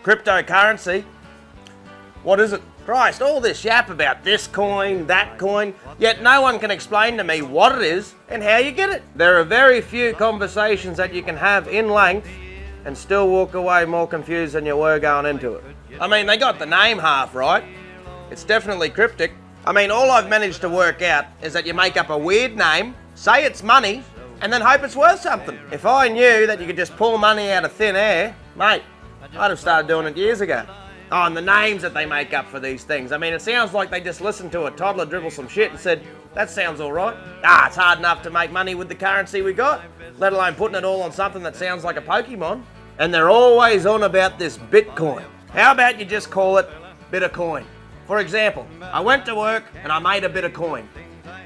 Cryptocurrency? What is it? Christ, all this yap about this coin, that coin, yet no one can explain to me what it is and how you get it. There are very few conversations that you can have in length and still walk away more confused than you were going into it. I mean, they got the name half right. It's definitely cryptic. I mean, all I've managed to work out is that you make up a weird name, say it's money, and then hope it's worth something. If I knew that you could just pull money out of thin air, mate, I'd have started doing it years ago. Oh, and the names that they make up for these things. I mean, it sounds like they just listened to a toddler dribble some shit and said, that sounds all right. It's hard enough to make money with the currency we got, let alone putting it all on something that sounds like a Pokemon. And they're always on about this Bitcoin. How about you just call it Bitcoin? For example, I went to work and I made a bit of coin.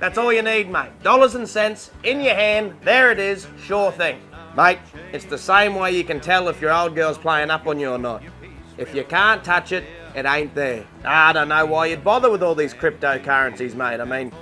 That's all you need, mate. Dollars and cents, in your hand, there it is, sure thing. Mate, it's the same way you can tell if your old girl's playing up on you or not. If you can't touch it, it ain't there. I don't know why you'd bother with all these cryptocurrencies, mate. I mean,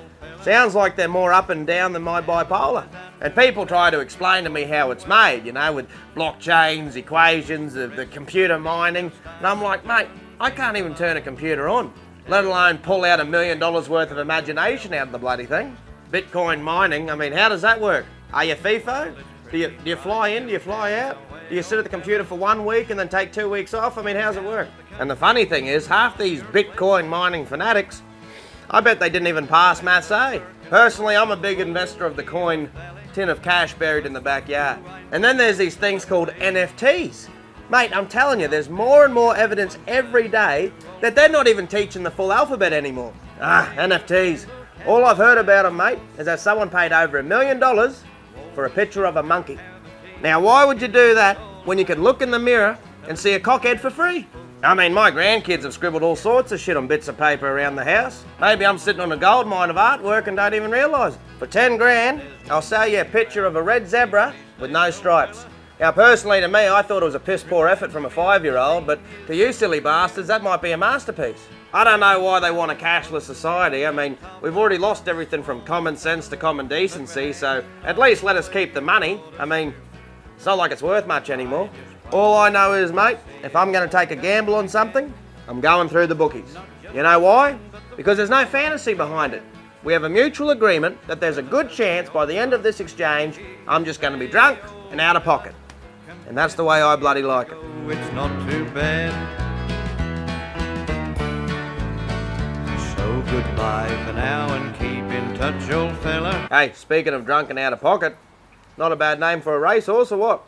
sounds like they're more up and down than my bipolar. And people try to explain to me how it's made, you know, with blockchains, equations, the computer mining. And I'm like, mate, I can't even turn a computer on, let alone pull out $1 million worth of imagination out of the bloody thing. Bitcoin mining, I mean, how does that work? Are you FIFO? Do you fly in? Do you fly out? Do you sit at the computer for 1 week and then take 2 weeks off? I mean, how's it work? And the funny thing is, half these Bitcoin mining fanatics, I bet they didn't even pass Maths A. Personally, I'm a big investor of the coin tin of cash buried in the backyard. And then there's these things called NFTs. Mate, I'm telling you, there's more and more evidence every day that they're not even teaching the full alphabet anymore. NFTs. All I've heard about them, mate, is that someone paid over $1 million for a picture of a monkey. Now, why would you do that when you can look in the mirror and see a cockhead for free? I mean, my grandkids have scribbled all sorts of shit on bits of paper around the house. Maybe I'm sitting on a gold mine of artwork and don't even realise it. For 10 grand, I'll sell you a picture of a red zebra with no stripes. Now, personally, to me, I thought it was a piss-poor effort from a 5-year-old, but to you silly bastards, that might be a masterpiece. I don't know why they want a cashless society. I mean, we've already lost everything from common sense to common decency, so at least let us keep the money. I mean, it's not like it's worth much anymore. All I know is, mate, if I'm going to take a gamble on something, I'm going through the bookies. You know why? Because there's no fantasy behind it. We have a mutual agreement that there's a good chance by the end of this exchange, I'm just going to be drunk and out of pocket. And that's the way I bloody like it. It's not too bad. So goodbye for now and keep in touch, old fella. Hey, speaking of drunk and out of pocket, not a bad name for a racehorse or what?